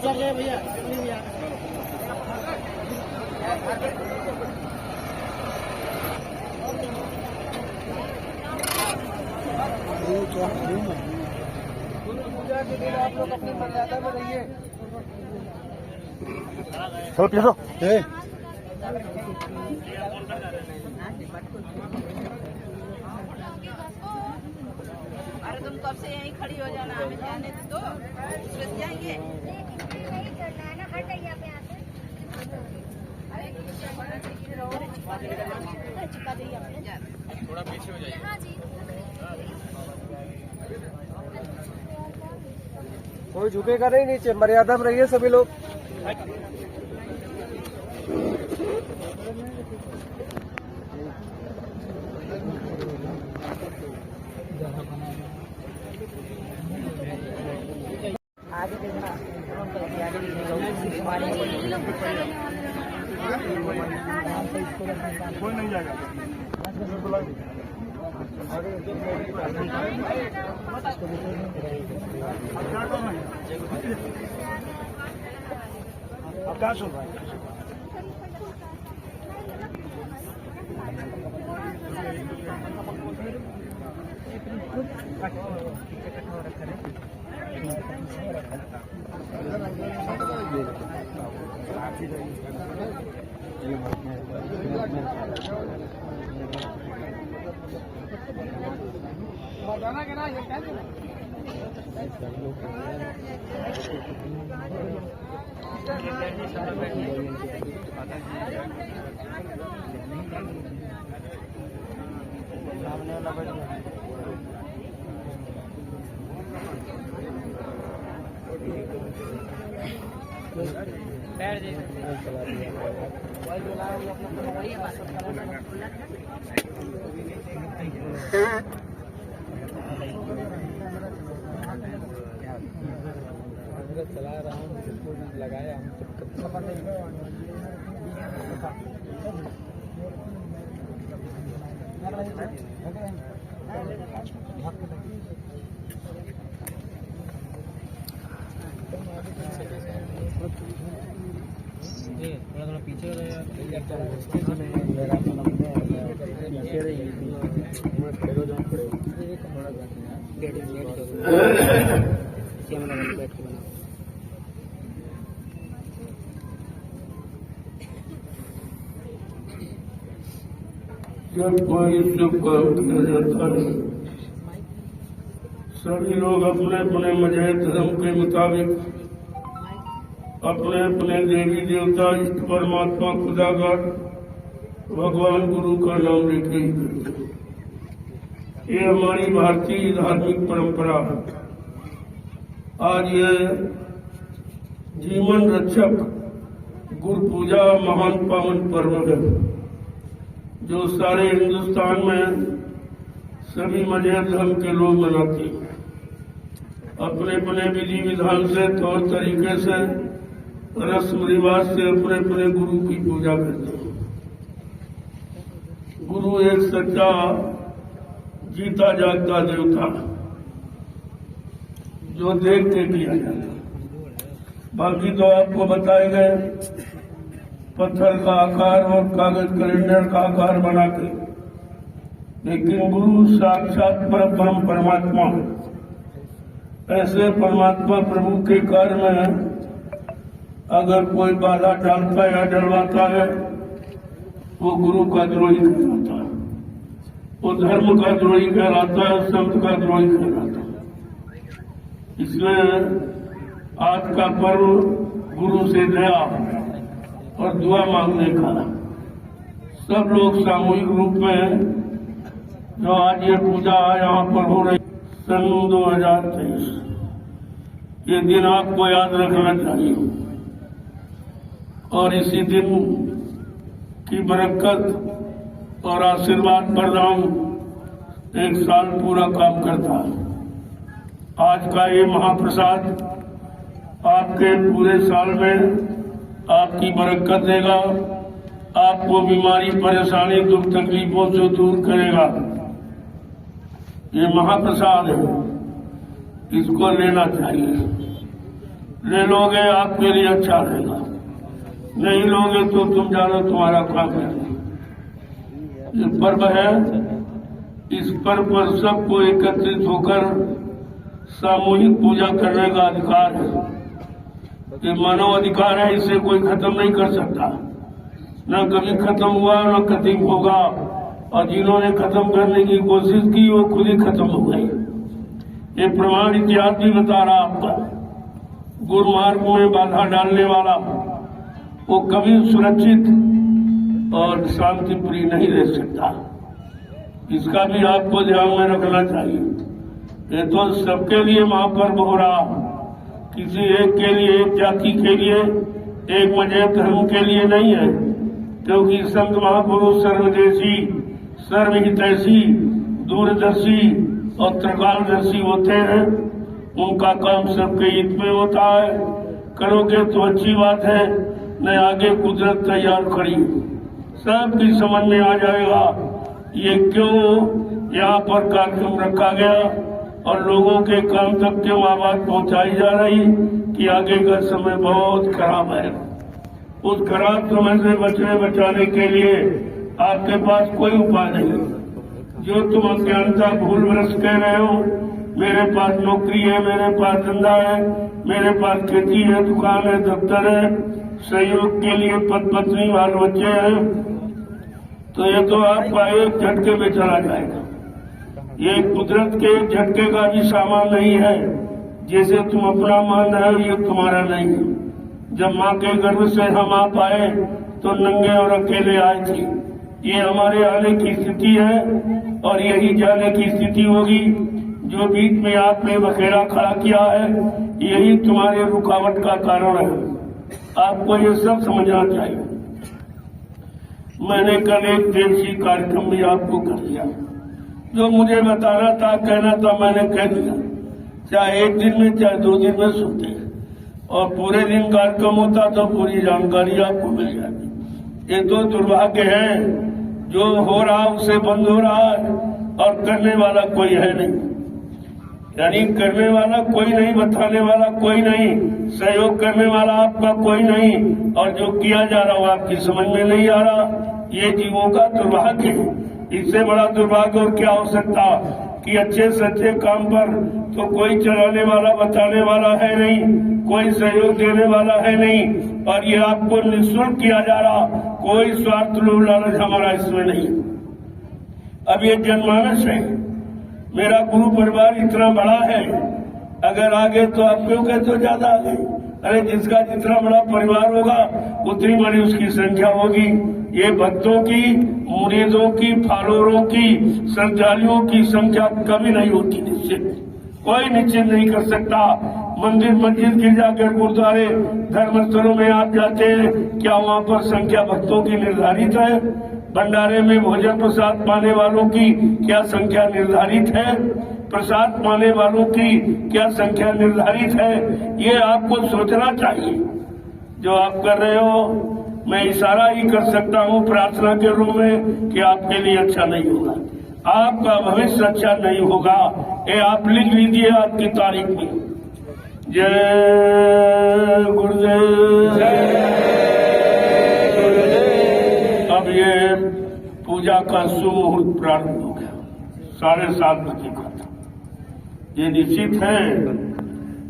चल रहे भैया पूजा के दिन आप लोग अपनी मर्यादा में रहिए। चलो पीछे चलो। अरे तुम कब से यहीं खड़ी हो जाना, हमें जाने दो, सुरत जाएंगे। थोड़ा पीछे हो जाइए। कोई झुकेगा नहीं नीचे, मर्यादा में रहिए सभी लोग। आगे देखना, कोई नहीं जाएगा। अब क्या सुन रहा है? चला रहा हूँ, लगाया हम थोड़ा पीछे जब कोई शुभ काम किया जाता है, सभी लोग अपने अपने मजहब धर्म के मुताबिक अपने अपने देवी देवता इष्ट परमात्मा खुदागर भगवान गुरु का नाम लेके ही करते। ये हमारी भारतीय धार्मिक परंपरा है। आज ये जीवन रक्षक गुरु पूजा महान पावन पर्व है, जो सारे हिंदुस्तान में सभी मजहब धर्म के लोग मनाते हैं। अपने अपने विधि विधान से, तौर तरीके से, रस्म रिवाज से अपने अपने गुरु की पूजा करते हैं। गुरु एक सच्चा जीता जागता देवता जो देख के किया जाता। बाकी तो आपको बताए गए पत्थर का आकार और कागज कैलेंडर का आकार बना के, लेकिन गुरु साक्षात परब्रह्म परमात्मा है। ऐसे परमात्मा प्रभु के कार्य में अगर कोई बाधा डालता या डरवाता है, वो गुरु का द्रोही कहलाता है, वो धर्म का द्रोही कहलाता है, संत का द्रोही कहलाता है। इसलिए आज का पर्व गुरु से दया और दुआ मांगने का सब लोग सामूहिक रूप में जो आज ये पूजा यहाँ पर हो रही सन 2023, ये दिन आपको याद रखना चाहिए और इसी दिन की बरकत और आशीर्वाद प्रदान एक साल पूरा काम करता है। आज का ये महाप्रसाद आपके पूरे साल में आपकी बरकत देगा, आपको बीमारी परेशानी दुख तकलीफों से दूर करेगा। ये महाप्रसाद है, इसको लेना चाहिए। ले लोगे आपके लिए अच्छा रहेगा, नहीं लोगे तो तुम जानो तुम्हारा काम है। ये पर्व है, इस पर्व पर सबको एकत्रित होकर सामूहिक पूजा करने का अधिकार है। ये मानव अधिकार है, इसे कोई खत्म नहीं कर सकता, न कभी खत्म हुआ न कभी होगा। और जिन्होंने खत्म करने की कोशिश की वो खुद ही खत्म हो गई। ये प्रमाण इतिहास भी बता रहा आपका। गुरुमार्ग में बाधा डालने वाला वो कभी सुरक्षित और शांति प्रिय नहीं रह सकता। इसका भी आपको ध्यान में रखना चाहिए। ये तो सबके लिए महापर्व हो रहा, किसी एक के लिए, एक जाति के लिए, एक मजहब धर्म के लिए नहीं है। क्योंकि संत महापुरुष सर्वदेशी, सर्वहितैषी, दूरदर्शी और त्रिकालदर्शी होते हैं। उनका काम सबके हित में होता है। करोगे तो अच्छी बात है, न आगे कुदरत तैयार खड़ी, सबकी समझ में आ जाएगा ये क्यों यहाँ पर कार्यक्रम रखा गया और लोगों के काम तक क्यों आवाज पहुंचाई जा रही कि आगे का समय बहुत खराब है। उस खराब समय से बचने बचाने के लिए आपके पास कोई उपाय नहीं। जो तुम अज्ञानता भूल भ्रष्ट कह रहे हो, मेरे पास नौकरी है, मेरे पास धंधा है, मेरे पास खेती है, दुकान है, दफ्तर है, सहयोग के लिए पति पत्नी बाल बच्चे हैं, तो ये तो आपका एक झटके में चला जाएगा। ये कुदरत के एक झटके का भी सामान नहीं है। जैसे तुम अपना मान रहे हो, ये तुम्हारा नहीं है। जब माँ के गर्भ से हम आप आए तो नंगे और अकेले आए थे। ये हमारे आने की स्थिति है और यही जाने की स्थिति होगी। जो बीच में आपने बखेड़ा खड़ा किया है, यही तुम्हारे रुकावट का कारण है। आपको ये सब समझना चाहिए। मैंने कल एक देशी कार्यक्रम भी आपको कर दिया। जो मुझे बताना था, कहना था, मैंने कह दिया। चाहे एक दिन में चाहे 2 दिन में सुनते, और पूरे दिन कार्यक्रम होता तो पूरी जानकारी आपको मिल जाती। ये तो दुर्भाग्य है, जो हो रहा उसे बंद हो रहा है और करने वाला कोई है नहीं। यानी करने वाला कोई नहीं, बताने वाला कोई नहीं, सहयोग करने वाला आपका कोई नहीं, और जो किया जा रहा हो आपकी समझ में नहीं आ रहा। ये जीवों का दुर्भाग्य है। इससे बड़ा दुर्भाग्य और क्या हो सकता कि अच्छे सच्चे काम पर तो कोई चलाने वाला, बताने वाला है नहीं, कोई सहयोग देने वाला है नहीं, और ये आपको निःशुल्क किया जा रहा। कोई स्वार्थ लोभ लालच हमारा इसमें नहीं। अब ये जनमानस है। मेरा गुरु परिवार इतना बड़ा है, अगर आगे तो आप क्यों कहते हो ज्यादा आ गए? अरे जिसका जितना बड़ा परिवार होगा उतनी बड़ी उसकी संख्या होगी। ये भक्तों की, मुरीदों की, फॉलोअरों की, श्रद्धालुओं की संख्या कभी नहीं होती निश्चित। कोई निश्चित नहीं कर सकता। मंदिर, मस्जिद, गिरजाघर, गुरुद्वारे, धर्म स्थलों में आप जाते हैं, क्या वहाँ पर संख्या भक्तों की निर्धारित है? भंडारे में भोजन प्रसाद पाने वालों की क्या संख्या निर्धारित है? प्रसाद पाने वालों की क्या संख्या निर्धारित है? ये आपको सोचना चाहिए। जो आप कर रहे हो, मैं इशारा ही कर सकता हूँ प्रार्थना के रूप में कि आपके लिए अच्छा नहीं होगा, आपका भविष्य अच्छा नहीं होगा। ये आप लिख लीजिए आज की तारीख में। जय गुरुदेव। अब ये पूजा का सुमुहूर्त प्रारंभ हो गया। 7:30 बजे का था। ये निश्चित है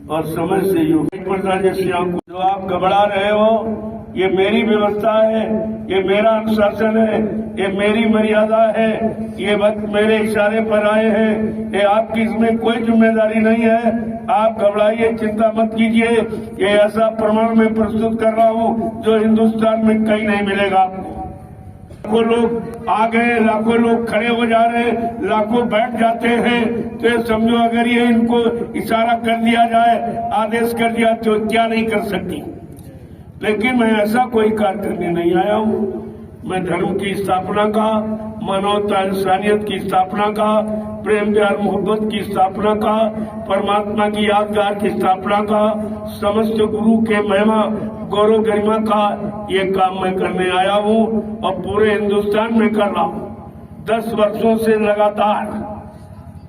और समय से योगी प्रसाद जैसे जो आप घबरा रहे हो, ये मेरी व्यवस्था है, ये मेरा अनुशासन है, ये मेरी मर्यादा है, ये वक्त मेरे इशारे पर आए हैं। ये आपकी इसमें कोई जिम्मेदारी नहीं है। आप घबराइए, चिंता मत कीजिए। ये ऐसा प्रमाण मैं प्रस्तुत कर रहा हूँ जो हिंदुस्तान में कहीं नहीं मिलेगा आपको। लाखों लोग आ गए, लाखों लोग खड़े हो जा रहे, लाखों बैठ जाते हैं, तो ये समझो अगर ये इनको इशारा कर दिया जाए, आदेश कर दिया, तो क्या नहीं कर सकती। लेकिन मैं ऐसा कोई कार्य करने नहीं आया हूँ। मैं धर्म की स्थापना का, मानवता इंसानियत की स्थापना का, प्रेम प्यार मोहब्बत की स्थापना का, परमात्मा की यादगार की स्थापना का, समस्त गुरु के महिमा गौरव गरिमा का ये काम मैं करने आया हूँ और पूरे हिंदुस्तान में कर रहा हूँ 10 वर्षों से लगातार।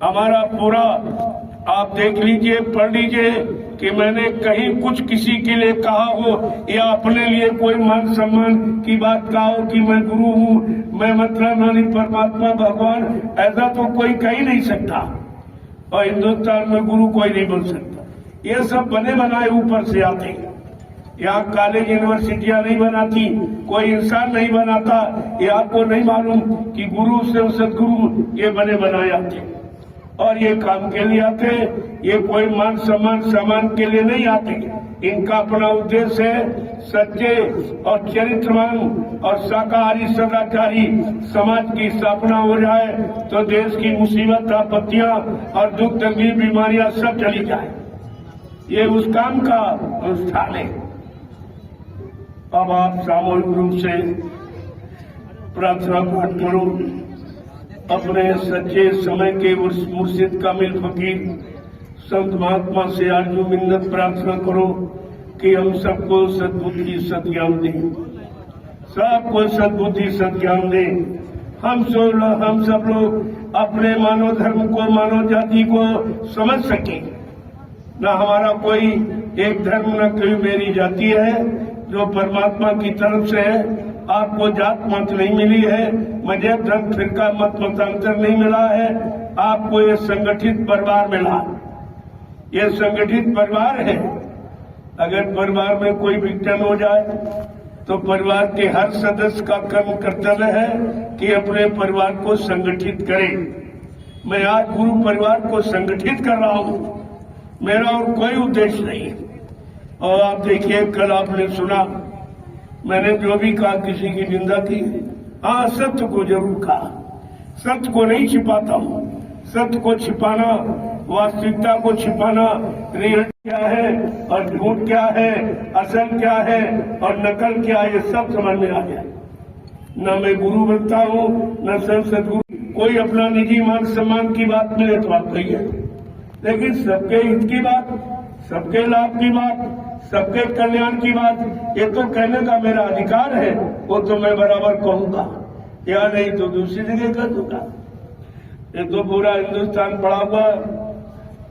हमारा पूरा आप देख लीजिए, पढ़ लीजिए कि मैंने कहीं कुछ किसी के लिए कहा हो या अपने लिए कोई मान सम्मान की बात कहा हो कि मैं गुरु हूँ, मैं मतलब नहीं परमात्मा भगवान, ऐसा तो कोई कह ही नहीं सकता। और हिंदुस्तान में गुरु कोई नहीं बन सकता। ये सब बने बनाए ऊपर से आते हैं। यहाँ कॉलेज यूनिवर्सिटियां नहीं बनाती, कोई इंसान नहीं बनाता। ये आपको नहीं मालूम कि गुरु से सदगुरु ये बने बनाए आते हैं और ये काम के लिए आते हैं। ये कोई मान सम्मान सामान के लिए नहीं आते। इनका अपना उद्देश्य है सच्चे और चरित्रवान और शाकाहारी सदाचारी समाज की स्थापना हो जाए तो देश की मुसीबत आपत्तियां और दुख तकलीफ बीमारियां सब चली जाए। ये उस काम का अनुष्ठान है। अब आप सामूहिक रूप से प्रार्थना पाठ करो। अपने सच्चे समय के मुर्शिद कामिल फकीर संत महात्मा से आरजू मिन्नत प्रार्थना करो कि हम सबको सद्बुद्धि सद्ज्ञान दें, सबको सद्बुद्धि सद्ज्ञान दें। हम सब लोग अपने मानव धर्म को, मानव जाति को समझ सकें। न हमारा कोई एक धर्म, न कोई मेरी जाति है जो परमात्मा की तरफ से है। आपको जात मत नहीं मिली है, मजहब धर्म फिरका मत मतांतर नहीं मिला है। आपको ये संगठित परिवार मिला, ये संगठित परिवार है। अगर परिवार में कोई विघटन हो जाए तो परिवार के हर सदस्य का कर्तव्य है कि अपने परिवार को संगठित करे। मैं आज गुरु परिवार को संगठित कर रहा हूँ, मेरा और कोई उद्देश्य नहीं है। और आप देखिए, कल आपने सुना मैंने जो भी कहा, किसी की निंदा की। हाँ, सत्य को जरूर कहा, सत्य को नहीं छिपाता हूँ। सत्य को छिपाना, वास्तविकता को छिपाना, रियल क्या है और झूठ क्या है, असल क्या है और नकल क्या है, ये सब समझ में आ गया। न मैं गुरु बनता हूँ, न सदगुरु। कोई अपना निजी मान सम्मान की बात मिले तो आप कहिए, लेकिन सबके हित की बात, सबके लाभ की बात, सबके कल्याण की बात, ये तो कहने का मेरा अधिकार है। वो तो मैं बराबर कहूंगा, या नहीं तो दूसरी जगह कर दूंगा। ये तो पूरा हिंदुस्तान पड़ा हुआ,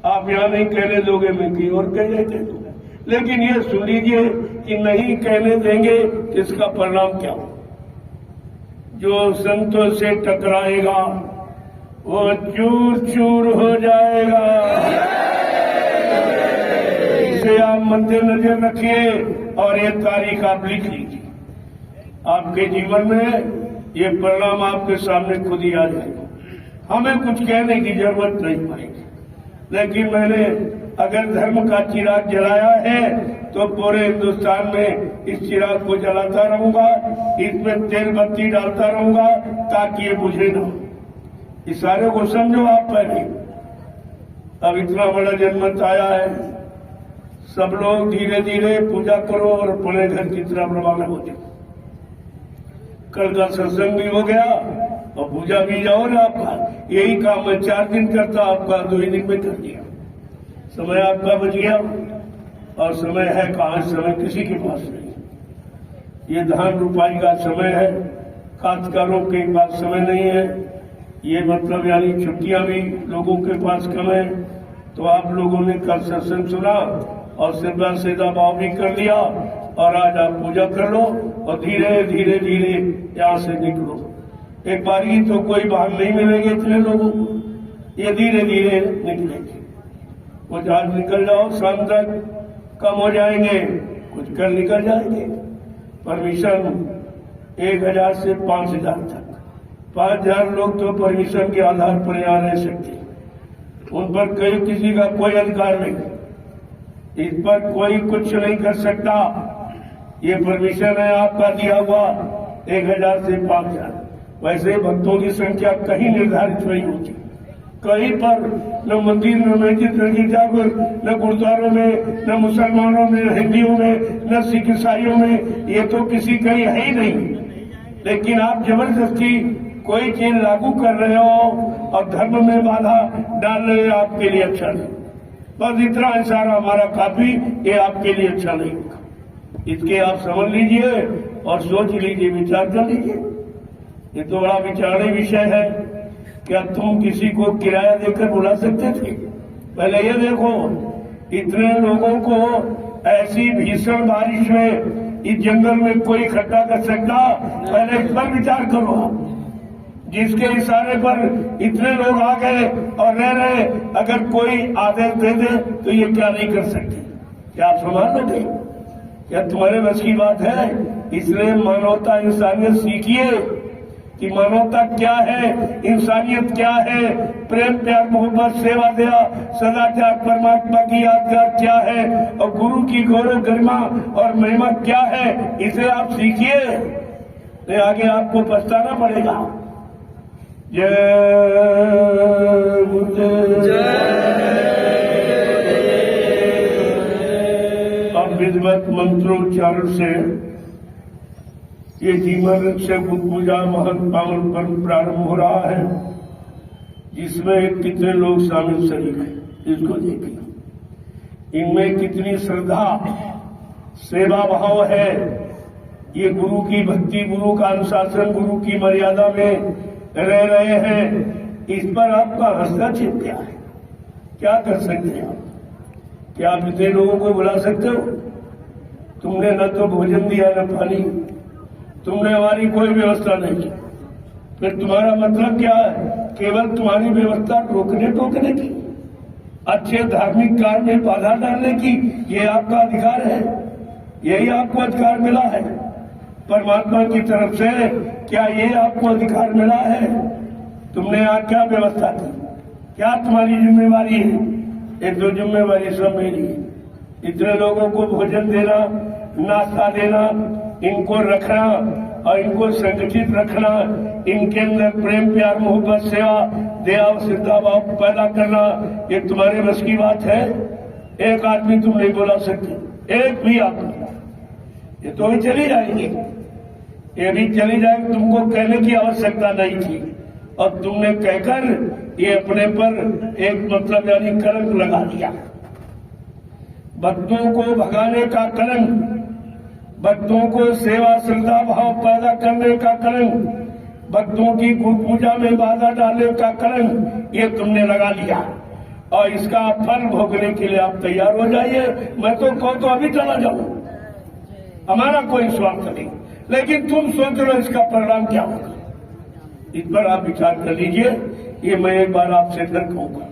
आप यहाँ नहीं कहने दोगे, मैं कहीं और कह दूंगा। लेकिन ये सुन लीजिए कि नहीं कहने देंगे इसका परिणाम क्या हो। जो संतों से टकराएगा वो चूर चूर हो जाएगा। इसे आप मद्देनजर रखिए और ये तारीख आप लिख लीजिए। आपके जीवन में ये परिणाम आपके सामने खुद ही आ जाएगा। हमें कुछ कहने की जरूरत नहीं पड़ेगी। लेकिन मैंने अगर धर्म का चिराग जलाया है तो पूरे हिंदुस्तान में इस चिराग को जलाता रहूंगा, इसमें तेल बत्ती डालता रहूंगा ताकि ये बुझे ना। इशारे को समझो आप पहले। अब इतना बड़ा जनमत आया है, सब लोग धीरे धीरे पूजा करो और अपने घर की तरफ रवाना हो जाओ। कल का सत्संग भी हो गया और पूजा भी जाओ ना। आपका यही काम मैं 4 दिन करता, आपका 2 ही दिन में कर दिया। समय आपका बच गया और समय है कहाँ? समय किसी के पास नहीं। ये धान रुपाई का समय है, काश्तकारों के पास समय नहीं है। ये मतलब यानी छुट्टियां भी लोगों के पास कम है। तो आप लोगों ने कल सत्संग सुना और सीधा सीधा भाव भी कर लिया और आज आप पूजा कर लो और धीरे धीरे धीरे यहाँ से निकलो। एक बारी तो कोई बाहर नहीं मिलेंगे इतने लोगों को, ये धीरे धीरे निकलेंगे। कुछ आज निकल जाओ, शाम तक कम हो जाएंगे, कुछ कल निकल जाएंगे। परमिशन 1000 से 5000 तक, 5000 लोग तो परमिशन के आधार पर यहाँ रह सकते। उन पर कहीं किसी का कोई अधिकार नहीं, इस पर कोई कुछ नहीं कर सकता। ये परमिशन है आपका दिया हुआ 1000 से 5000। वैसे भक्तों की संख्या कहीं निर्धारित नहीं होती, कहीं पर न मंदिर, न मस्जिद, न गिरजाघर, न गुरुद्वारों में, न मुसलमानों में, न हिंदुओं में, न सिख ईसाइयों में, ये तो किसी का है ही नहीं। लेकिन आप जबरदस्ती कोई चीज लागू कर रहे हो और धर्म में बाधा डाल रहे हो, आपके लिए अच्छा नहीं। बस इतना इशारा हमारा काफी, ये आपके लिए अच्छा नहीं होगा। इसके आप समझ लीजिए और सोच लीजिए, विचार कर लीजिए। ये तो बड़ा विचारणीय विषय है। क्या तुम किसी को किराया देकर बुला सकते थे? पहले ये देखो, इतने लोगों को ऐसी भीषण बारिश में इस जंगल में कोई इकट्ठा कर सकता? पहले इस पर विचार करो आप। जिसके इशारे पर इतने लोग आ गए और रह रहे, अगर कोई आदेश दे दे तो ये क्या नहीं कर सकते? क्या आप संभाल लोगे? क्या तुम्हारे बस की बात है? इसलिए मानवता इंसानियत सीखिए कि मानवता क्या है, इंसानियत क्या है, प्रेम प्यार मोहब्बत सेवा दया सदाचार परमात्मा की यादगार क्या है और गुरु की गौरव गरिमा और महिमा क्या है, इसे आप सीखिए। नहीं आगे आपको पछताना पड़ेगा। जय गुरुदेव। अब विधिवत मंत्रोच्चारण से ये जीवन से बुद्ध पूजा महत्व पावन पर्व प्रारंभ हो रहा है, जिसमें कितने लोग शामिल शरीक हैं, इसको देखिए। इनमें कितनी श्रद्धा सेवा भाव है। ये गुरु की भक्ति, गुरु का अनुशासन, गुरु की मर्यादा में रह रहे हैं। इस पर आपका हस्तक्षेप क्या है? क्या कर सकते हैं आप? क्या आप इतने लोगों को बुला सकते हो? तुमने न तो भोजन दिया न पानी, तुमने हमारी कोई व्यवस्था नहीं की, फिर तुम्हारा मतलब क्या है? केवल तुम्हारी व्यवस्था रोकने टोकने की, अच्छे धार्मिक कार्य में बाधा डालने की, ये आपका अधिकार है? यही आपको अधिकार मिला है परमात्मा की तरफ से? क्या ये आपको अधिकार मिला है? तुमने यहाँ क्या व्यवस्था की? क्या तुम्हारी जिम्मेवारी है? एक दो जिम्मेवारी सब मेरी है। इतने लोगों को भोजन देना, नाश्ता देना, इनको रखना और इनको संगठित रखना, इनके अंदर प्रेम प्यार मोहब्बत सेवा दया और श्रद्धा भाव पैदा करना, ये तुम्हारे बस की बात है? एक आदमी तुम नहीं बुला सकते, एक भी आदमी। ये तो भी चली जाएंगी, ये भी चली जाएगी, तुमको कहने की आवश्यकता नहीं थी और तुमने कहकर ये अपने पर एक मतलब यानी कलंक लगा दिया। भक्तों को भगाने का कलंक, भक्तों को सेवा श्रद्धा भाव पैदा करने का कलंक, भक्तों की गुरु पूजा में बाधा डालने का कलंक, ये तुमने लगा लिया और इसका फल भोगने के लिए आप तैयार हो जाइए। मैं तो कहूं तो अभी चला जाऊं, हमारा कोई स्वार्थ नहीं, लेकिन तुम सोच लो इसका परिणाम क्या होगा। इस पर आप विचार कर लीजिए। ये मैं एक बार आपसे फिर कहूंगा,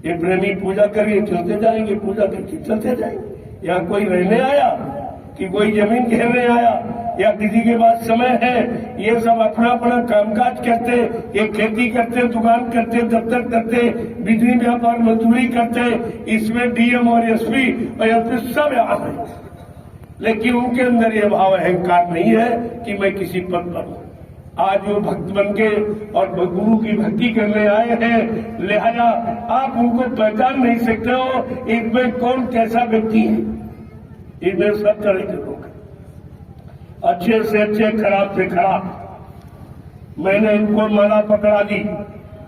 ये प्रेमी पूजा करिए चलते जाएंगे, पूजा करके चलते जाएंगे। यहाँ कोई रहने आया कि कोई जमीन घेरने आया या किसी के पास समय है, ये सब अपना अपना कामकाज करते, ये खेती करते, दुकान करते, दफ्तर करते, बिजली व्यापार मजदूरी करते, इसमें डीएम और एसपी और एसपी सब यहाँ है, लेकिन उनके अंदर ये भाव अहंकार नहीं है कि मैं किसी पद पर हूं। आज वो भक्त बनके और गुरु की भक्ति करने आए हैं, लिहाजा आप उनको पहचान नहीं सकते हो इनमें कौन कैसा व्यक्ति है। इनमें सब तरह के लोग, अच्छे से अच्छे, खराब से खराब। मैंने इनको माला पकड़ा दी,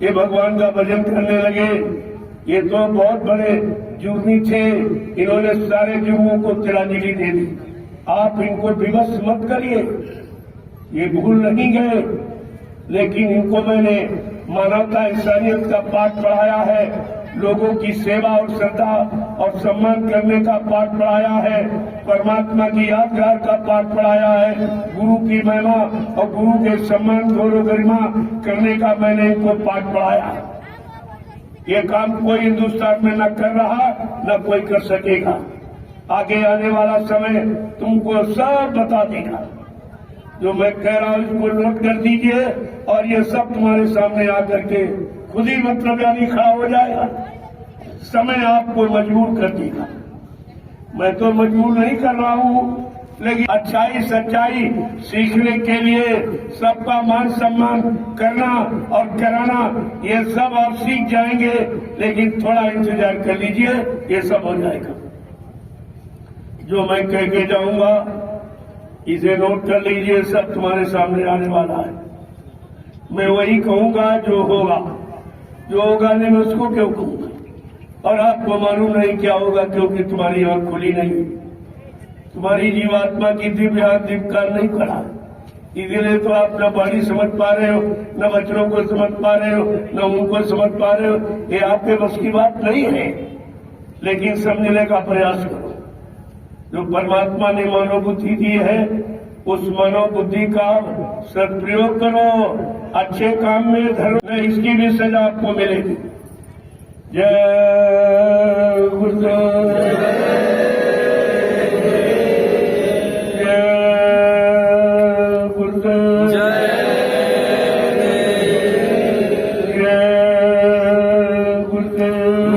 ये भगवान का भजन करने लगे। ये तो बहुत बड़े जुर्मी थे, इन्होंने सारे जुर्मों को तिलांजलि दे दी। आप इनको विवश मत करिए, ये भूल नहीं गए, लेकिन इनको मैंने मानवता इंसानियत का पाठ पढ़ाया है, लोगों की सेवा और श्रद्धा और सम्मान करने का पाठ पढ़ाया है, परमात्मा की यादगार का पाठ पढ़ाया है, गुरु की महिमा और गुरु के सम्मान गौरव गरिमा करने का मैंने इनको पाठ पढ़ाया। ये काम कोई हिंदुस्तान में न कर रहा, न कोई कर सकेगा। आगे आने वाला समय तुमको सब बता देगा। जो मैं कह रहा हूं इसको नोट कर दीजिए और ये सब तुम्हारे सामने आकर के खुद ही मतलब यानी खड़ा हो जाएगा। समय आपको मजबूर कर देगा। मैं तो मजबूर नहीं कर रहा हूं, लेकिन अच्छाई सच्चाई सीखने के लिए सबका मान सम्मान करना और कराना, ये सब आप सीख जाएंगे, लेकिन थोड़ा इंतजार कर लीजिए, ये सब हो जाएगा। जो मैं कह के जाऊंगा इसे नोट कर लीजिए, सब तुम्हारे सामने आने वाला है। मैं वही कहूंगा जो होगा, जो होगा नहीं मैं उसको क्यों कहूंगा, और आपको मालूम नहीं क्या होगा क्योंकि तुम्हारी आंख खुली नहीं, तुम्हारी जीवात्मा की दिव्य आंख दीपकार नहीं पड़ा। इसीलिए तो आप न बाणी समझ पा रहे हो, न वचनों को समझ पा रहे हो, न उनको समझ पा रहे हो। ये आपके बस की बात नहीं है, लेकिन समझने का प्रयास करो। जो परमात्मा ने मानव बुद्धि दी है, उस मानव बुद्धि का सदप्रयोग करो, अच्छे काम में धर्म में, इसकी भी सजा आपको मिलेगी। जय गुरुदेव, जय गुरुदेव, जय गुरुदेव,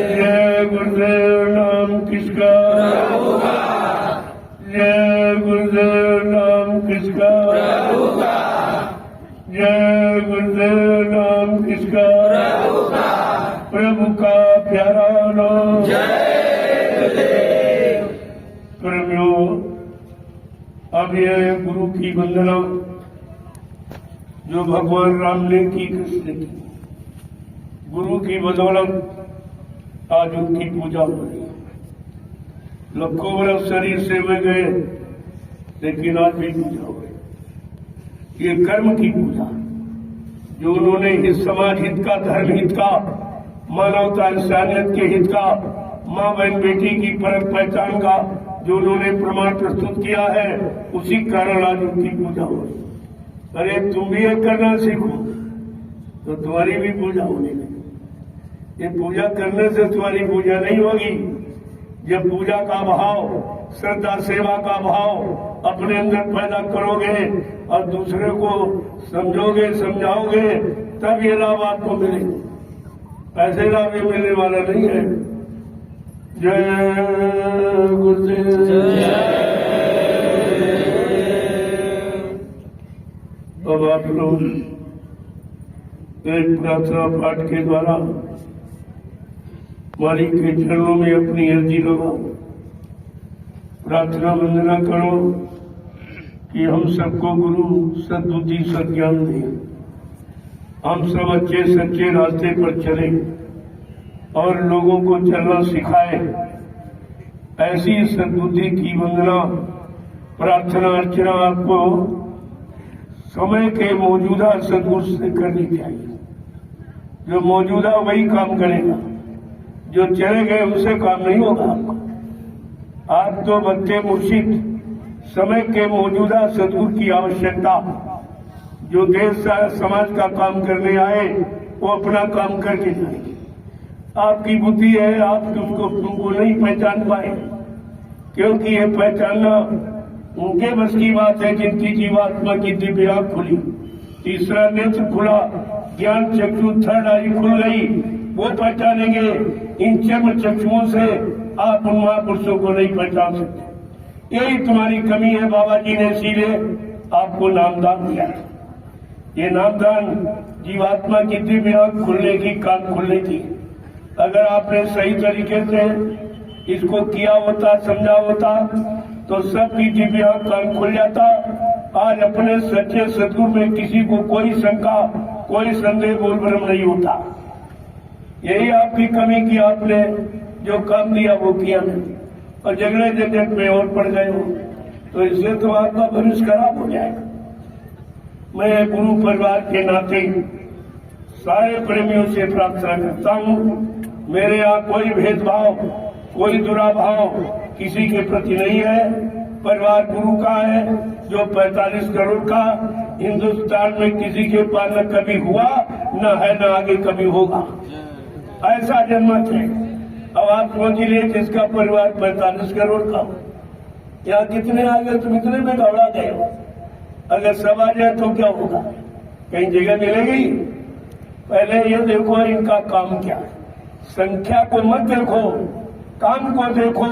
जय गुरुदेव। नाम किसका? जय गुरुदेव। नाम किसका? जय गुरुदेव। नाम किसका? प्रभु का प्यारा नाम। प्रेमियों, अब यह गुरु की वंदना जो भगवान राम ने की, कृष्ण की, गुरु की बदौलत आज उनकी पूजा हो रही है। लाखों बरस शरीर से में गए, लेकिन आज भी पूजा हो गई। ये कर्म की पूजा जो उन्होंने इस समाज हित का, धर्म हित का, मानवता इंसानियत के हित का, माँ बहन बेटी की परख पहचान का जो उन्होंने प्रमाण प्रस्तुत किया है, उसी कारण आज उनकी पूजा हो रही। अरे तुम भी ये करना सीखो तो तुम्हारी भी पूजा होने लगी। ये पूजा करने से तुम्हारी पूजा नहीं होगी। जब पूजा का भाव, श्रद्धा सेवा का भाव अपने अंदर पैदा करोगे और दूसरे को समझोगे, समझाओगे, तब ये लाभ आपको मिलेगा। ऐसे लाभ ये मिलने वाला नहीं है। जय गुरुदेव। अब आप लोग एक प्रार्थना पाठ के द्वारा मालिक के चरणों में अपनी अर्जी लगाओ, प्रार्थना वंदना करो कि हम सबको गुरु सद्बुद्धि सज्ञान दे, हम सब अच्छे सच्चे रास्ते पर चले और लोगों को चलना सिखाए। ऐसी सद्बुद्धि की वंदना, प्रार्थना, अर्चना आपको समय के मौजूदा सदगुरु से करनी चाहिए। जो मौजूदा वही काम करेगा, जो चले गए उनसे काम नहीं होगा आपका। आप तो बच्चे मुर्शिद, समय के मौजूदा सदगुरु की आवश्यकता, जो देश समाज का काम करने आए वो अपना काम करके जाएंगे। आपकी बुद्धि है, आप तुमको नहीं पहचान पाए, क्योंकि ये पहचानना उनके बस की बात है जिनकी जीवात्मा की दिव्य आंख खुली, तीसरा नेत्र खुला, ज्ञान चक्षु, थर्ड आई खुल गई, वो पहचानेंगे। इन चर्म चक्षुओं से आप उन महापुरुषों को नहीं पहचान सकते। यही तुम्हारी कमी है। बाबा जी ने इसीलिए आपको नामदान दिया। ये नामदान जीवात्मा की दिव्य आंख खुलने की, कान खुलने की। अगर आपने सही तरीके से इसको किया होता, समझा होता, तो सबकी दिव्य आंख कान खुल जाता। आज अपने सच्चे सदगुरु में किसी को कोई शंका, कोई संदेह, बोल भ्रम नहीं होता। यही आपकी कमी की, आपने जो काम दिया वो किया नहीं और झगड़े झंझट में और पड़ गए हो, तो इससे तो आपका भविष्य खराब हो जाएगा। मैं गुरु परिवार के नाते सारे प्रेमियों से प्रार्थना करता हूँ, मेरे यहाँ कोई भेदभाव, कोई दुराभाव किसी के प्रति नहीं है। परिवार गुरु का है, जो 45 करोड़ का हिंदुस्तान में किसी के पास न कभी हुआ, न है, न आगे कभी होगा। ऐसा जनमत है। अब आप समझिए, जिसका परिवार 45 करोड़ का हो, यहाँ कितने आ गए? तुम इतने में घबरा गए हो। अगर सब आ जाए तो क्या होगा? कहीं जगह मिलेगी? पहले ये देखो इनका काम क्या है। संख्या को मत देखो, काम को देखो,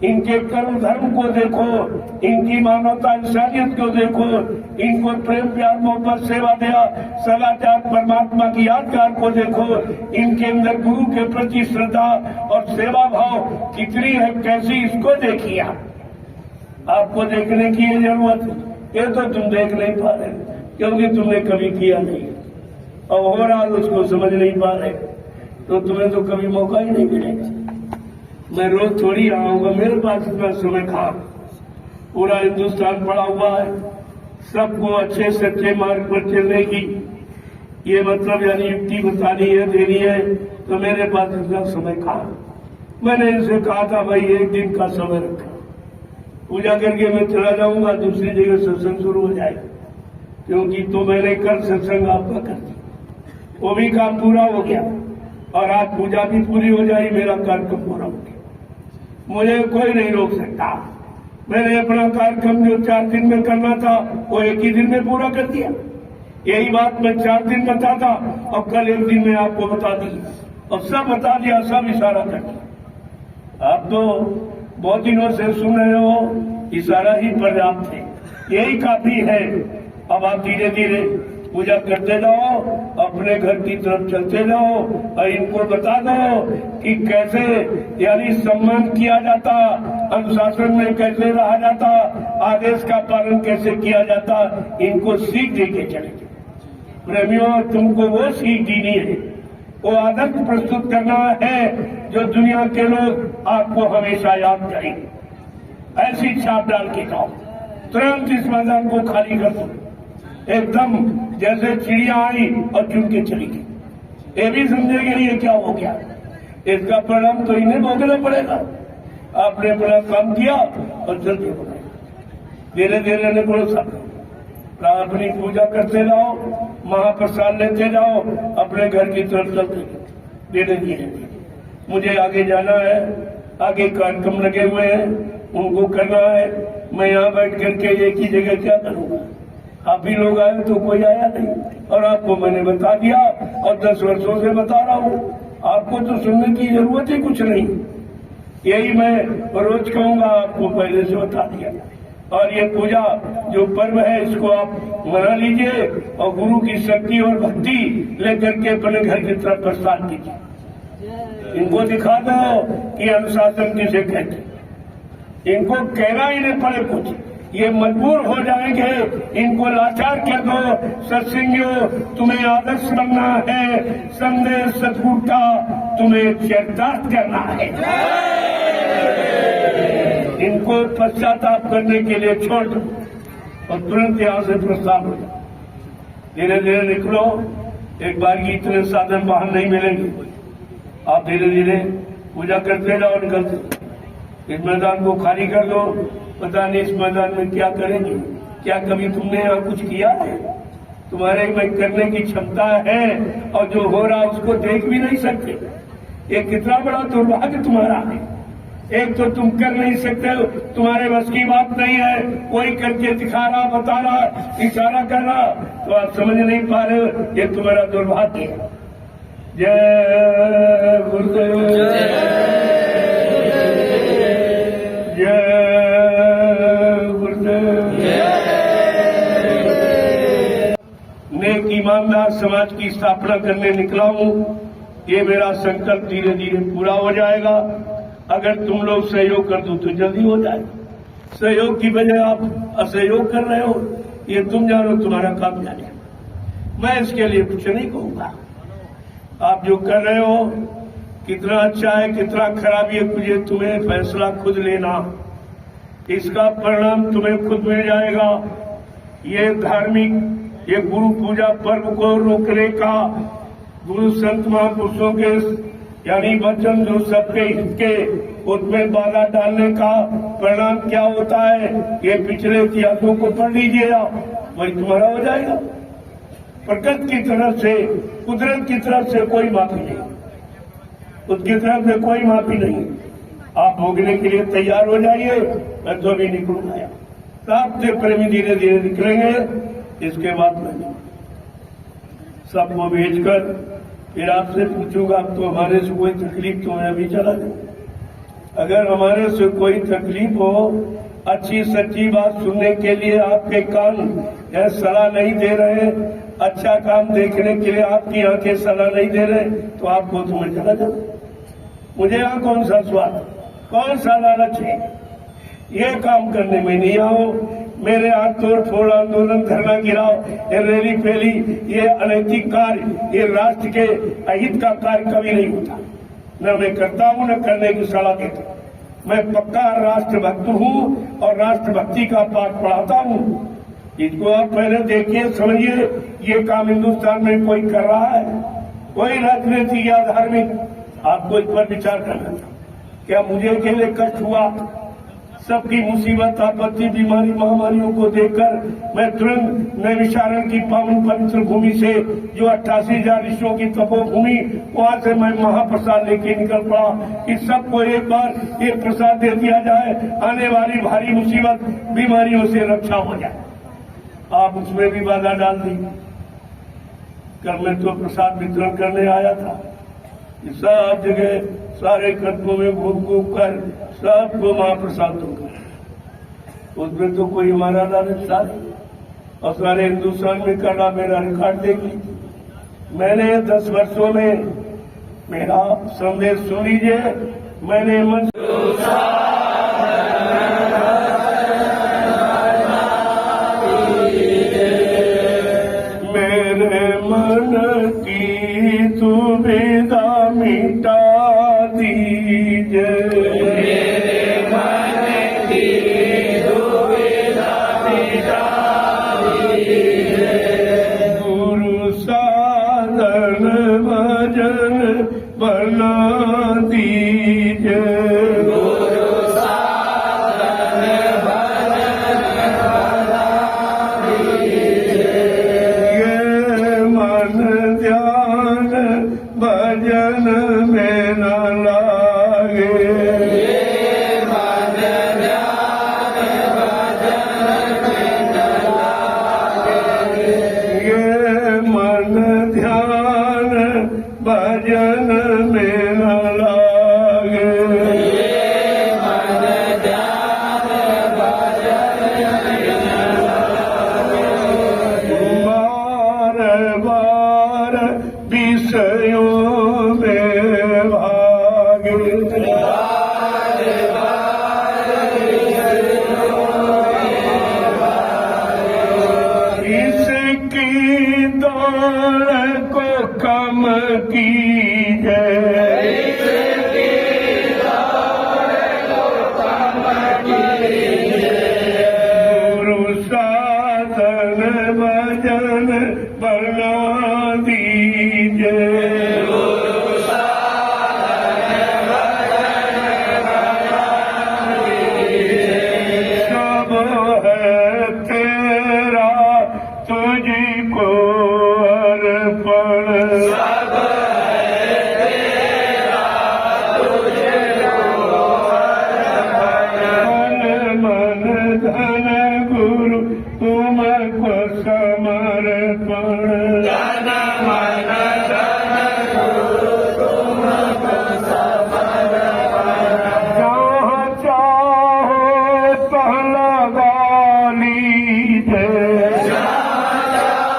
इनके कर्म धर्म को देखो, इनकी मानवता इंसानियत को देखो, इनको प्रेम प्यार मोहब्बत सेवा दया सदाचार परमात्मा की यादगार को देखो, इनके अंदर गुरु के प्रति श्रद्धा और सेवा भाव कितनी है, कैसी, इसको देखिए। आपको देखने की ये जरूरत है। ये तो तुम देख नहीं पा रहे क्योंकि तुमने कभी किया नहीं, और ओवरऑल उसको समझ नहीं पा रहे, तो तुम्हें तो कभी मौका ही नहीं मिलेगा। मैं रोज थोड़ी आऊंगा, मेरे पास इतना समय कहा। पूरा हिंदुस्तान पड़ा हुआ है, सबको अच्छे सच्चे मार्ग पर चलने की ये मतलब यानी युक्ति बतानी है, देनी है, तो मेरे पास इतना समय कहा। मैंने इनसे कहा था भाई 1 दिन का समय रखा, पूजा करके मैं चला जाऊंगा, दूसरी जगह सत्संग शुरू हो जाएगा, क्योंकि तो मैंने कल सत्संग आपका कर दिया, वो भी काम पूरा हो गया और आज पूजा भी पूरी हो जाएगी, मेरा कार्यक्रम पूरा हो गया। मुझे कोई नहीं रोक सकता। मैंने अपना कार्यक्रम जो 4 दिन में करना था वो 1 ही दिन में पूरा कर दिया। यही बात मैं 4 दिन बताता और कल 1 दिन में आपको बता दी और सब बता दिया, सब इशारा कर दिया। आप तो बहुत दिनों से सुन रहे हो, इशारा ही पर्याप्त है, यही काफी है। अब आप धीरे धीरे पूजा करते जाओ, अपने घर की तरफ चलते जाओ और इनको बता दो कि कैसे यानी सम्मान किया जाता, अनुशासन में कैसे रहा जाता, आदेश का पालन कैसे किया जाता, इनको सीख देके चले। प्रेमियों, तुमको वो सीख देनी है, वो आदर्श प्रस्तुत करना है जो दुनिया के लोग आपको हमेशा याद करेंगे। ऐसी छाप डाल के जाओ, तुरंत इस मैदान को खाली कर दो, एकदम जैसे चिड़िया आई और चुन के चली गई। ये भी समझेंगे ये क्या हो गया, इसका परिणाम तो इन्हें भोगना पड़ेगा। आपने अपना काम किया और चलते पड़ेगा। धीरे धीरे ने भरोसा अपनी पूजा करते जाओ, महाप्रसाद लेते जाओ, अपने घर की तरफ चलते धीरे धीरे। मुझे आगे जाना है, आगे कार्यक्रम लगे हुए हैं, उनको करना है। मैं यहाँ बैठ करके एक ही जगह क्या करूँगा। आप भी लोग आए तो कोई आया नहीं, और आपको मैंने बता दिया और 10 वर्षों से बता रहा हूँ, आपको तो सुनने की जरूरत ही कुछ नहीं। यही मैं रोज कहूँगा, आपको पहले से बता दिया। और ये पूजा जो पर्व है इसको आप मना लीजिए और गुरु की शक्ति और भक्ति लेकर के अपने घर की तरफ प्रस्थान कीजिए। इनको दिखा दो कि अनुशासन किसे कहते, इनको कहना ही नहीं पड़े कुछ, ये मजबूर हो जाएंगे। इनको लाचार कर दो, सत्संगियों तुम्हें आदर्श बनना है, संदेश सतगुरु का तुम्हें चरितार्थ करना है। इनको पश्चाताप करने के लिए छोड़ दो और तुरंत यहाँ से प्रस्थान हो जाओ। धीरे धीरे निकलो, एक बार की इतने साधन वाहन नहीं मिलेंगे। आप धीरे धीरे पूजा करते जाओ, निकलते। इस मैदान को खाली कर दो। पता नहीं इस मैदान में क्या करेंगे, क्या कभी तुमने यहाँ कुछ किया है? तुम्हारे में करने की क्षमता है और जो हो रहा उसको देख भी नहीं सकते। ये कितना बड़ा दुर्भाग्य तुम्हारा है। एक तो तुम कर नहीं सकते हो, तुम्हारे बस की बात नहीं है, कोई करके दिखा रहा, बता रहा, इशारा कर रहा, तो आप समझ नहीं पा रहे हो, ये तुम्हारा दुर्भाग्य है। जय गुरुदेव, जय गुरुदेव। नेक ईमानदार समाज की स्थापना करने निकला हूँ। ये मेरा संकल्प धीरे धीरे पूरा हो जाएगा। अगर तुम लोग सहयोग कर दो तो जल्दी हो जाएगा। सहयोग की बजाय आप असहयोग कर रहे हो, ये तुम जानो, तुम्हारा काम जाने। मैं इसके लिए कुछ नहीं कहूंगा। आप जो कर रहे हो कितना अच्छा है, कितना खराब, ये मुझे तुम्हें फैसला खुद लेना। इसका परिणाम तुम्हें खुद मिल जाएगा। ये धार्मिक, ये गुरु पूजा पर्व को रोकने का, गुरु संत महापुरुषों के यानी वचन जो सबके हित के, उसमें बाधा डालने का परिणाम क्या होता है, ये पिछले इतिहासों को पढ़ लीजिएगा, वही तुम्हारा हो जाएगा। प्रकृति की तरफ से, कुदरत की तरफ से कोई माफी नहीं, उसकी तरफ से कोई माफी नहीं। आप भोगने के लिए तैयार हो जाइए। मैं तो अभी निकलूंगा, सबसे प्रेमी धीरे धीरे निकलेंगे। इसके बाद मैं सबको भेजकर फिर आपसे पूछूंगा, तो हमारे से कोई तकलीफ तो मैं अभी चला जाऊं। अगर हमारे से कोई तकलीफ हो, अच्छी सच्ची बात सुनने के लिए आपके कान यह सलाह नहीं दे रहे, अच्छा काम देखने के लिए आपकी आंखें सलाह नहीं दे रहे, तो आपको तो मैं चला जाऊं। मुझे यहाँ कौन सा स्वाद, कौन सा लालच है? ये काम करने में नहीं आओ। मेरे हाथ तोड़ फोड़ आंदोलन, धरना गिराओ, ये रैली फैली, ये अनैतिक कार्य, ये राष्ट्र के अहित का कार्य कभी नहीं होता। न मैं करता हूँ, न करने की सलाह देता। मैं पक्का राष्ट्रभक्त हूँ और राष्ट्रभक्ति का पाठ पढ़ाता हूँ। इसको आप पहले देखिए, समझिए, ये काम हिंदुस्तान में कोई कर रहा है? कोई राजनीतिक या धार्मिक? आपको इस पर विचार करना था। क्या मुझे अकेले कष्ट हुआ? सबकी मुसीबत, आपत्ति, बीमारी, महामारियों को देखकर मैं तुरंत नैमिषारण की पावन पवित्र भूमि से, जो 88,000 ऋषियों की तपोभूमि, वहां से मैं महाप्रसाद लेके निकल पड़ा कि सबको एक बार एक प्रसाद दे दिया जाए, आने वाली भारी मुसीबत, बीमारियों से रक्षा हो जाए। आप उसमें भी बाधा डाल दी। कल मैं तो प्रसाद वितरण करने आया था, सब जगह सारे कस्बों में घूम घूम कर सबको महाप्रसाद दूंगा। उसमें तो कोई हमारा था और सारे हिंदुस्तान में करना मेरा रिकॉर्ड देगी। मैंने 10 वर्षों में, मेरा संदेश सुन लीजिए, मैंने मन मेरे मन की दुविधा मिटा दीजिए, मेरे मन की दुविधा मिटा दीजिए, गुरु साधन भजन बना दीजिए, गुरु साधन भजन बना दीजिए, ये मन ध्यान भजन में न लागे, ये मन ध्यान भजन में न लागे, ये मन ध्यान भजन में न लागे, ये मन ध्यान भजन में न लागे, बार बार विषयों में भागे, बार बार विषयों में भागे, इसकी दौड़ को कम कीजिए, इसकी दौड़ को कम कीजिए, गुरु साधन भजन बना दीजिए, गुरु साधन भजन बना दीजिए, सब है तेरा तुझको अर्पण, सब है तेरा तुझको अर्पण, मन धन गुरु तुमको समर्पण, धन मन धन गुरु तुमको समर्पण, जहाँ चाहो तहाँ लगा लीजिए, जहाँ चाहो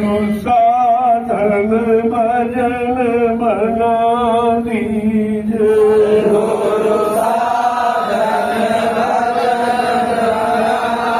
गुरु साधन भजन बना दीजिए, गुरु साधन भजन बना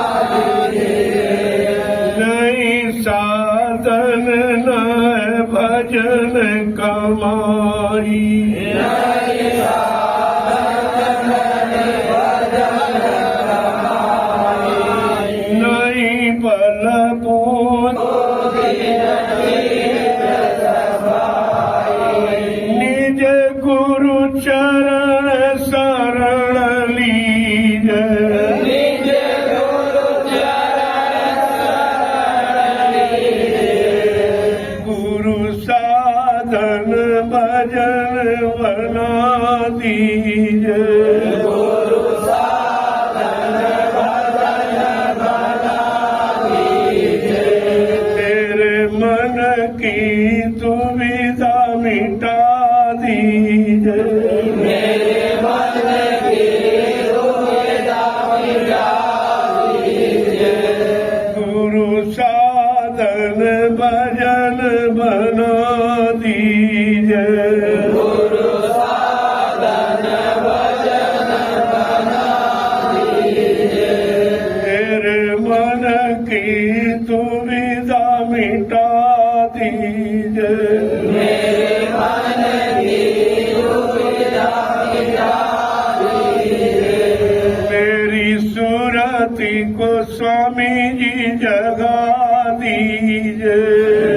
सूरति को स्वामी जी जगा दीजिए।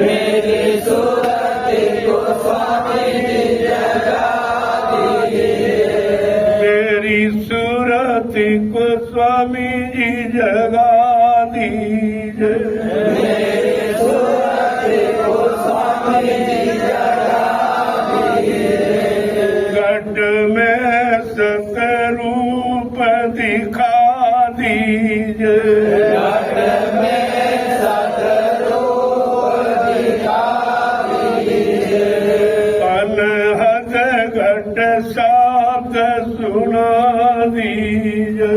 मेरी सूरति को स्वामी जी जगा दीजिए। मेरी सूरति को स्वामी जी जगा दीजिए। मेरी सूरति को स्वामी जी जगा दीजिए। घट में सतरूप दिखा दीजिए। घट में सतरूप दिखा दीजिए। अनहद घट शब्द सुना दीजिए।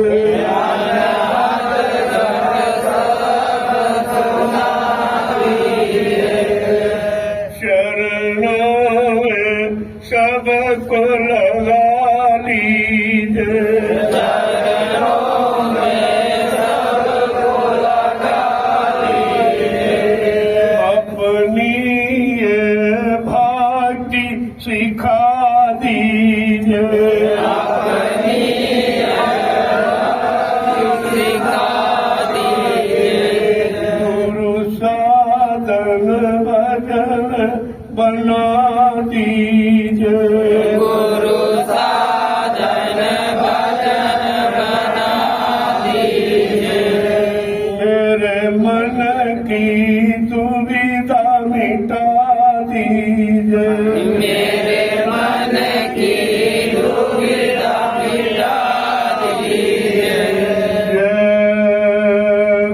शरणों में सबको लगा लीजिए। अपनी ये भक्ति सिखा दीजिए। गुरु साधन भजन बना दीजिए। गुरु साधन भजन बना दीजिए। मेरे मन की दुविधा मिटा दीजिए। मेरे मन की दुविधा मिटा दीजिए। जय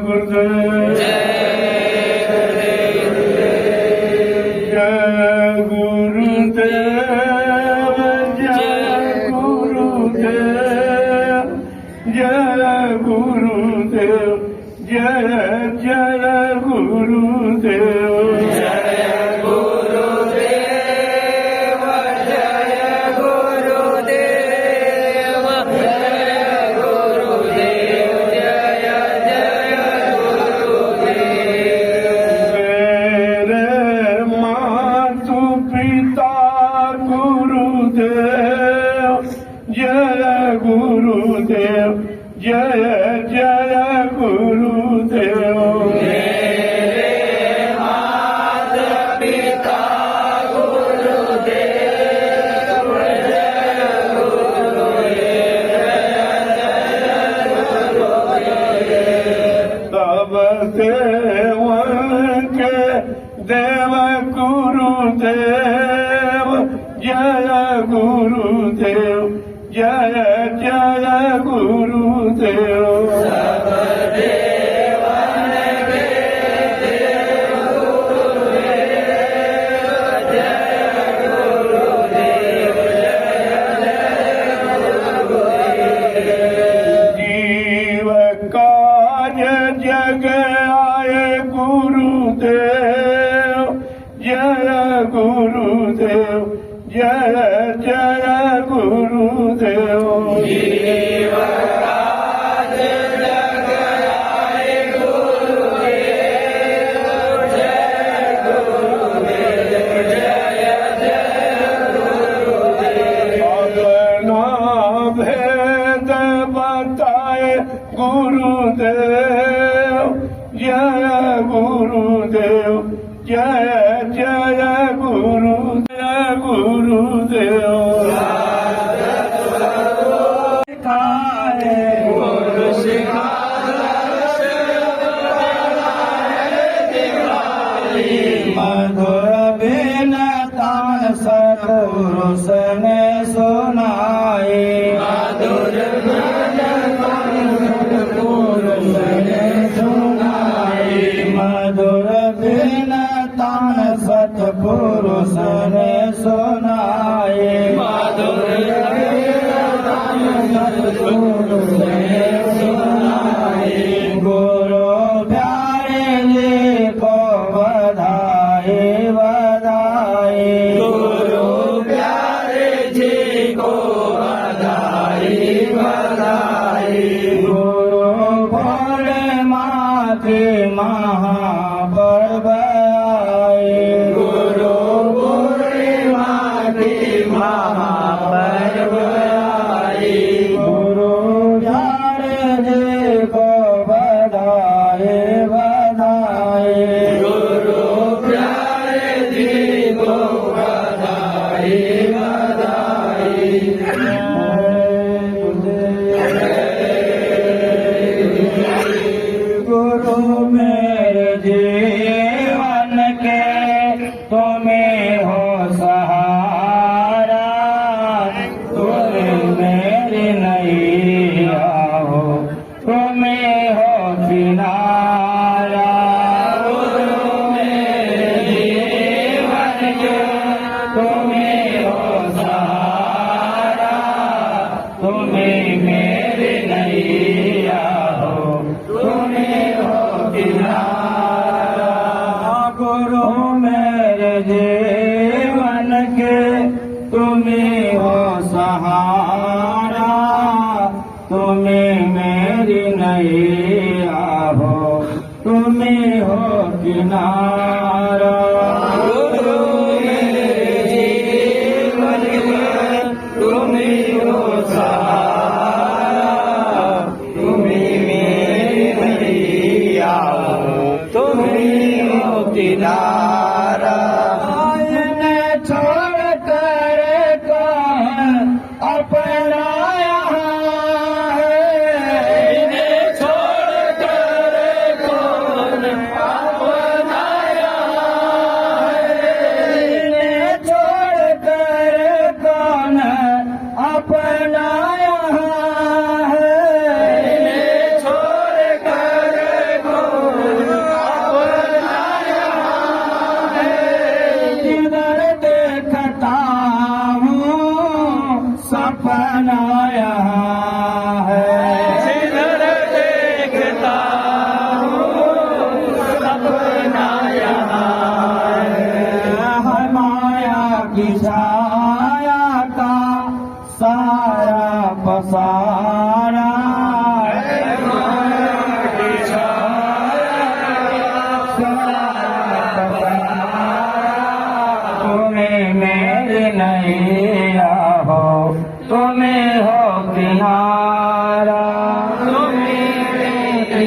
गुरुदेव। जय गुरुदेव। जय गुरुदेव। जय गुरुदेव। जय जय गुरुदेव। जय गुरुदेव। जय गुरुदेव। जय गुरुदेव। जय जय गुरुदेव। मेरे मातु पिता गुरुदेव। जय गुरुदेव। जय जय गुरुदेव। पिता गुरुदेव। जय गुरुदेव। तब देवन के देव गुरुदेव। जय गुरुदेव। जय जय गुरुदेव। जीव काज जग आए गुरुदेव। जय गुरुदेव। जय जय गुरुदेव। अपना भेद बताए गुरुदेव। जय गुरुदेव। जय जय गुरुदेव। गुरुदेव सिखाए गुरु मधुर बिन तान सतपुरुष ने सुनाए। मधुर बिन तान सतपुरुष ने सुनाए। मधुर बिन तान सतपुरुष ने सुनाए। तुम्हें हो किनारा, गुरु मेरे जीवन के तुम्हें हो सहारा, तुम्हें मेरे नैया हो, तुम्हें हो किनारा। गुरु मेरे जीवन के तुम्हें हो सहारा, तुम्हें मेरी नैया हो, तुम्हें हो किनारा। गुरु मेरे जीवन के तुम्हें हो सहारा, तुम्हें मेरी नैया हो, तुम्हें हो किनारा। छोड़ कर कौन अपना यहाँ है, इन्हें छोड़ कर कौन अपना यहाँ है, इन्हें छोड़ कर कौन अपना यहाँ है, इन्हें छोड़ कर कौन अपना यहाँ है। जिधर देखता हूँ सपना यहाँ है, जिधर देखता हूँ सपना यहाँ है। माया की छाया का सारा पसारा, माया की छाया का सारा पसारा, तुम्हें मेरे नैया हो, तुम्हें हो किनारा, तुम्हें मेरे